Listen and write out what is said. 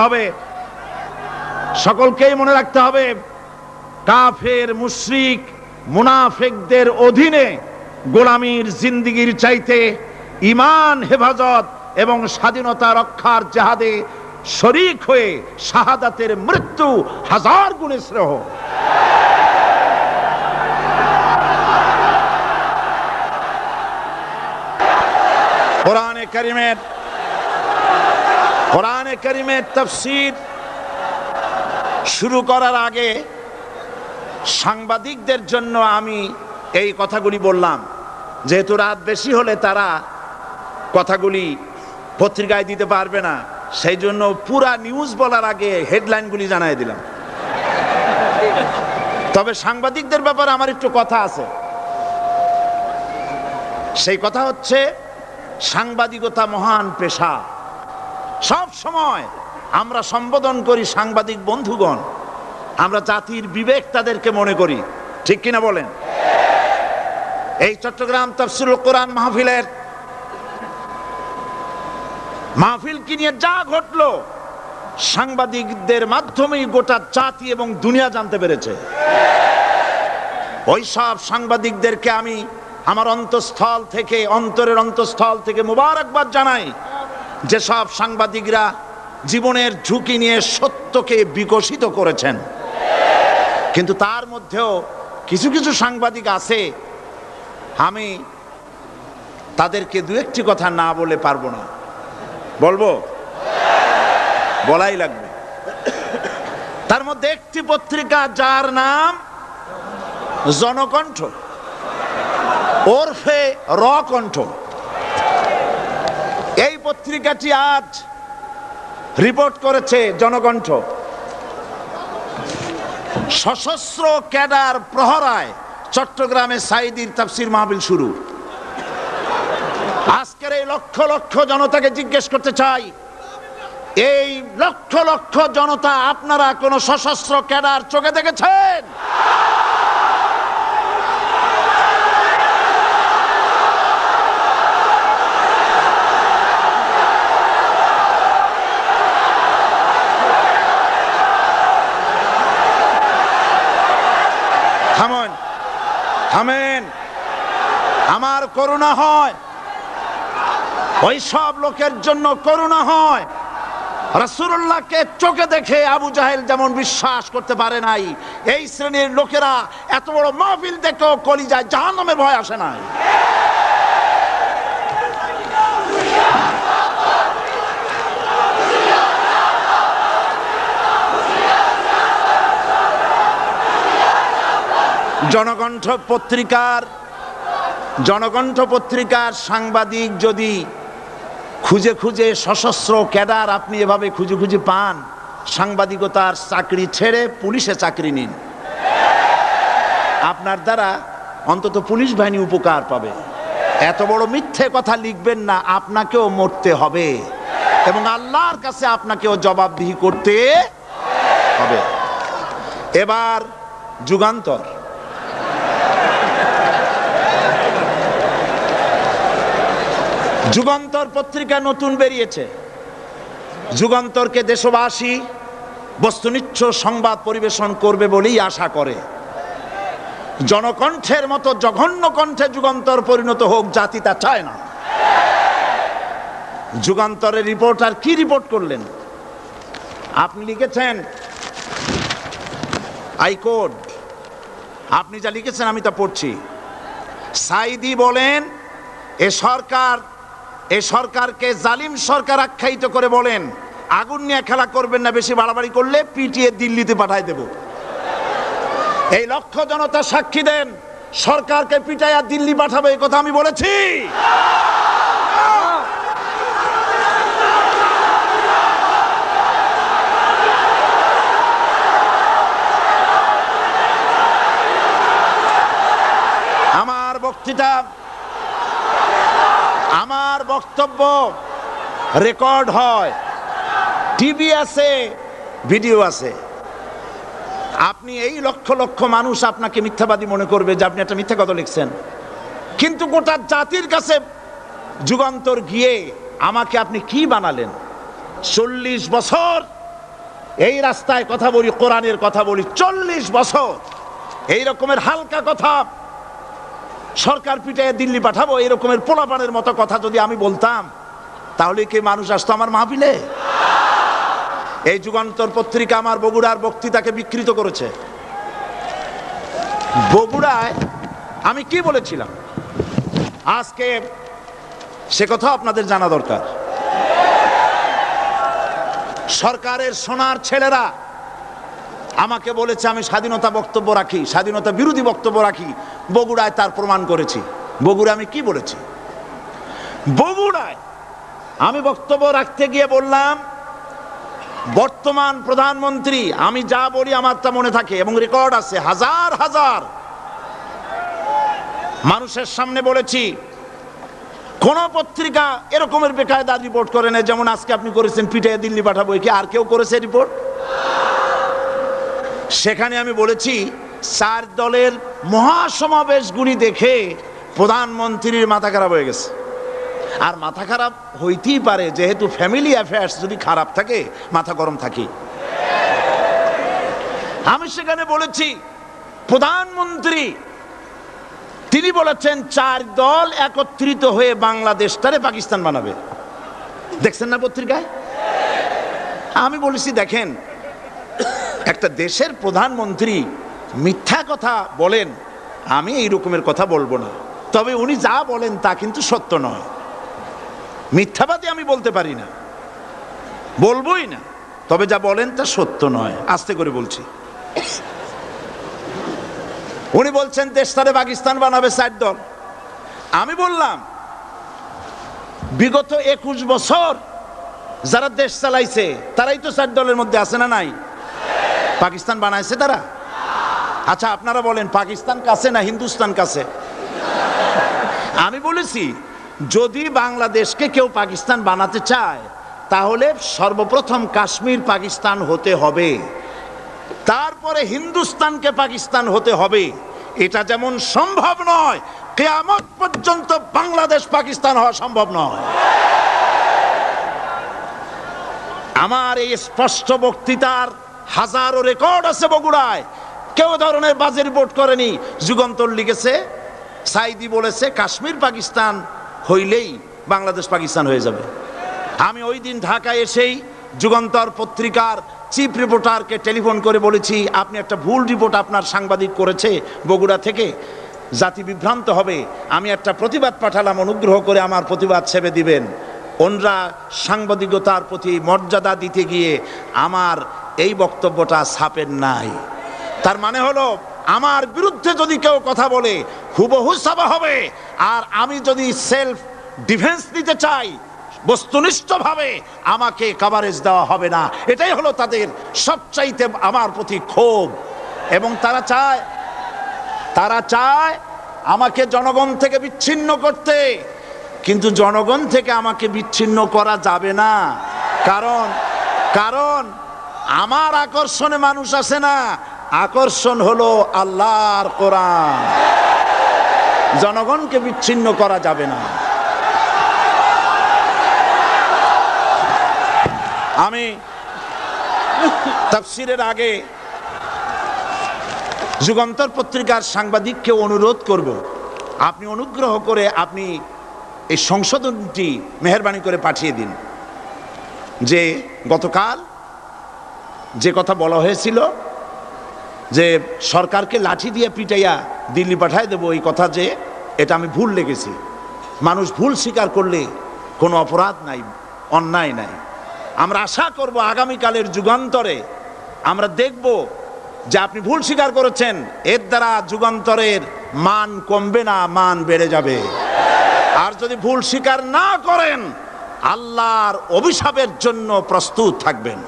হবে, সকলকেই মনে রাখতে হবে, কাফের মুশরিক মুনাফিকদের অধীনে গোলামীর জিন্দেগির চাইতে ঈমান হেফাজত এবং স্বাধীনতা রক্ষার জিহাদে শরীক হয়ে শাহাদাতের মৃত্যু হাজার গুণে শ্রেয়। কোরআনে কারীমের তাফসীর শুরু করার আগে সাংবাদিকদের জন্য আমি এই কথাগুলি বললাম, যেহেতু রাত বেশি হলে তারা কথাগুলি পত্রিকায় দিতে পারবে না, সেই জন্য পুরা নিউজ বলার আগে হেডলাইনগুলি জানাই দিলাম। তবে সাংবাদিকদের ব্যাপারে আমার একটু কথা আছে। সেই কথা হচ্ছে, সাংবাদিকতা মহান পেশা। সব সময় আমরা সম্বোধন করি সাংবাদিক বন্ধুগণ, আমরা জাতির বিবেক তাদেরকে মনে করি, ঠিক কিনা বলেন? এই চট্টগ্রাম তাফসীরুল কোরআন মাহফিল কি নিয়ে যা ঘটলো, সাংবাদিকদের মাধ্যমেই গোটা জাতি এবং দুনিয়া জানতে পেরেছে। ওই সব সাংবাদিকদেরকে আমি আমার অন্তরের অন্তঃস্থল থেকে মুবারকবাদ জানাই, যেসব সাংবাদিকরা জীবনের ঝুঁকি নিয়ে সত্যকে বিকশিত করেছেন। কিন্তু তার মধ্যেও কিছু কিছু সাংবাদিক আছে, আমি তাদেরকে দু একটি কথা না বলে পারবো না। বলবো? বলাই লাগবে। তার মধ্যে একটি পত্রিকা, যার নাম জনকণ্ঠ ওরফে রকণ্ঠ, এই পত্রিকাটি আজ রিপোর্ট করেছে, জনকণ্ঠ, সশস্ত্র ক্যাডার প্রহরায় চট্টগ্রামে সাঈদীর তাফসীর মাহফিল শুরু। আজকের এই লক্ষ লক্ষ জনতাকে জিজ্ঞেস করতে চাই, এই লক্ষ লক্ষ জনতা আপনারা কোন সশস্ত্র ক্যাডার চোখে দেখেছেন? থামেন। আমার করুণা হয়, ওই সব লোকের জন্য করুণা হয়। রাসূলুল্লাহকে চোখে দেখে আবু জাহেল যেমন বিশ্বাস করতে পারে নাই, এই শ্রেণীর লোকেরা এত বড় মাহফিল দেখেও কলিজায় জাহান্নামের ভয় আসে নাই। জনকণ্ঠ পত্রিকার সাংবাদিক যদি খুঁজে খুঁজে সশস্ত্র ক্যাডার আপনি এভাবে খুঁজে খুঁজে পান, সাংবাদিকতার চাকরি ছেড়ে পুলিশে চাকরি নিন, আপনার দ্বারা অন্তত পুলিশ বাহিনী উপকার পাবে। এত বড় মিথ্যে কথা লিখবেন না, আপনাকেও মরতে হবে এবং আল্লাহর কাছে আপনাকেও জবাবদিহি করতে হবে। এবার যুগান্তর পত্রিকা নতুন বেরিয়েছে। যুগান্তরকে দেশবাসী বস্তুনিষ্ঠ সংবাদ পরিবেশন করবে বলেই আশা করে। জনকণ্ঠের মতো জঘন্য কণ্ঠে যুগান্তর পরিণত হোক, জাতি তা চায় না। যুগান্তরের রিপোর্টার কি রিপোর্ট করলেন? আপনি লিখেছেন হাইকোর্ট, আপনি যা লিখেছেন আমি তা পড়ছি। সাঈদী বলেন, এ সরকারকে জালিম সরকার আখ্যায়িত করে বলেন, আগুন নিয়ে খেলা করবেন না, বেশি বাড়াবাড়ি করলে পিটিয়ে দিল্লিতে পাঠাই দেব। এই লক্ষ জনতা সাক্ষী দেন, সরকারকে পিটাইয়া দিল্লি পাঠাবে এই কথা আমি বলেছি? আমার বক্তব্য রেকর্ড হয়, টিভি আছে, ভিডিও আছে। আপনি এই লক্ষ লক্ষ মানুষ আপনাকে মিথ্যাবাদী মনে করবে যে আপনি একটা মিথ্যা কথা লিখছেন, কিন্তু গোটা জাতির কাছে যুগান্তর গিয়ে আমাকে আপনি কি বানালেন? 40 বছর এই রাস্তায় কথা বলি, কোরআনের কথা বলি, 40 বছর এই রকমের হালকা কথা, সরকার পিটায় দিল্লি পাঠাবো এই রকমের পোলাপানের মতো কথা যদি আমি বলতাম, তাহলে কি মানুষ আসতো আমার মাহফিলে? এই যুগান্তর পত্রিকা আমার বগুড়ার বক্তৃতাকে বিকৃত করেছে। বগুড়ায় আমি কি বলেছিলাম আজকে সে কথা আপনাদের জানা দরকার। সরকারের সোনার ছেলেরা আমাকে বলেছে আমি স্বাধীনতা বক্তব্য রাখি, স্বাধীনতা বিরোধী বক্তব্য রাখি। বগুড়ায় তার প্রমাণ করেছি। বগুড়ায় আমি কি বলেছি? বগুড়ায় আমি বক্তব্য রাখতে গিয়ে বললাম, বর্তমান প্রধানমন্ত্রী, আমি যা বলি আমার তা মনে থাকে এবং রেকর্ড আছে, হাজার হাজার মানুষের সামনে বলেছি। কোন পত্রিকা এরকমের বেকায়দা রিপোর্ট করে না যেমন আজকে আপনি করেছেন, পিটাইয়া দিল্লি পাঠাবো। কি আর কেউ করেছে রিপোর্ট? সেখানে আমি বলেছি 4 দলের মহাসমাবেশগুলি দেখে প্রধানমন্ত্রীর মাথা খারাপ হয়ে গেছে। আর মাথা খারাপ হইতেই পারে, যেহেতু ফ্যামিলি অ্যাফেয়ার্স যদি খারাপ থাকে মাথা গরম থাকে। আমি সেখানে বলেছি প্রধানমন্ত্রী তিনি বলেছেন 4 দল একত্রিত হয়ে বাংলাদেশটারে পাকিস্তান বানাবে। দেখছেন না পত্রিকায়? আমি বলেছি দেখেন, একটা দেশের প্রধানমন্ত্রী মিথ্যা কথা বলেন, আমি এই রকমের কথা বলবো না, তবে উনি যা বলেন তা কিন্তু সত্য নয়। মিথ্যাবাদী আমি বলতে পারি না, বলবোই না, তবে যা বলেন তা সত্য নয়। আস্তে করে বলছি। উনি বলছেন দেশটারে পাকিস্তান বানাবে 4 দল। আমি বললাম বিগত 21 বছর যারা দেশ চালাইছে তারাই তো 4 দলের মধ্যে আছে না নাই? পাকিস্তান বানাইছে তারা? আচ্ছা আপনারা বলেন পাকিস্তান কাছে না হিন্দুস্তান কাছে? আমি বলেছি যদি বাংলাদেশকে কেউ পাকিস্তান বানাতে চায় তাহলে সর্বপ্রথম কাশ্মীর পাকিস্তান হতে হবে, তারপরে হিন্দুস্তানকে পাকিস্তান হতে হবে। এটা যেমন সম্ভব নয়, কিয়ামত পর্যন্ত বাংলাদেশ পাকিস্তান হওয়া সম্ভব নয়। আমার এই স্পষ্ট বক্তৃতার হাজারো রেকর্ড আছে বগুড়ায়। কেউ ধরনের বাজে রিপোর্ট করেনি। যুগান্তর লিখেছে, সাইদি বলেছে কাশ্মীর পাকিস্তান হইলেই বাংলাদেশ পাকিস্তান হয়ে যাবে। আমি ওই দিন ঢাকায় এসেই যুগান্তর পত্রিকার চিফ রিপোর্টারকে টেলিফোন করে বলেছি আপনি একটা ভুল রিপোর্ট আপনার সাংবাদিক করেছে বগুড়া থেকে, জাতি বিভ্রান্ত হবে। আমি একটা প্রতিবাদ পাঠালাম, অনুগ্রহ করে আমার প্রতিবাদ ছেপে দিবেন। ওনরা সাংবাদিকতার প্রতি মর্যাদা দিতে গিয়ে আমার এই বক্তব্যটা ছাপেন নাই। তার মানে হলো আমার বিরুদ্ধে যদি কেউ কথা বলে হুবহু ছাপা হবে, আর আমি যদি সেলফ ডিফেন্স দিতে চাই বস্তুনিষ্ঠভাবে আমাকে কভারেজ দেওয়া হবে না। এটাই হলো তাদের সবচাইতে আমার প্রতি ক্ষোভ। এবং তারা চায় আমাকে জনগণ থেকে বিচ্ছিন্ন করতে, কিন্তু জনগণ থেকে আমাকে বিচ্ছিন্ন করা যাবে না। কারণ আমার আকর্ষণে মানুষ আসে না, আকর্ষণ হলো আল্লাহর কোরআন। জনগণকে বিচ্ছিন্ন করা যাবে না। আমি তাফসীরের আগে যুগান্তর পত্রিকার সাংবাদিককে অনুরোধ করব, আপনি অনুগ্রহ করে আপনি এই সংশোধনটি মেহেরবানি করে পাঠিয়ে দিন যে গতকাল যে কথা বলা হয়েছিল যে সরকারকে লাঠি দিয়ে পিটাইয়া দিল্লি পাঠায় দেবো, এই কথা যে এটা আমি ভুল লিখেছি। মানুষ ভুল স্বীকার করলে কোনো অপরাধ নাই, অন্যায় নাই। আমরা আশা করব আগামীকালের যুগান্তরে আমরা দেখব যে আপনি ভুল স্বীকার করেছেন, এর দ্বারা যুগান্তরের মান কমবে না, মান বেড়ে যাবে। আর যদি ভুল স্বীকার না করেন আল্লাহর অভিশাপের জন্য প্রস্তুত থাকবেন।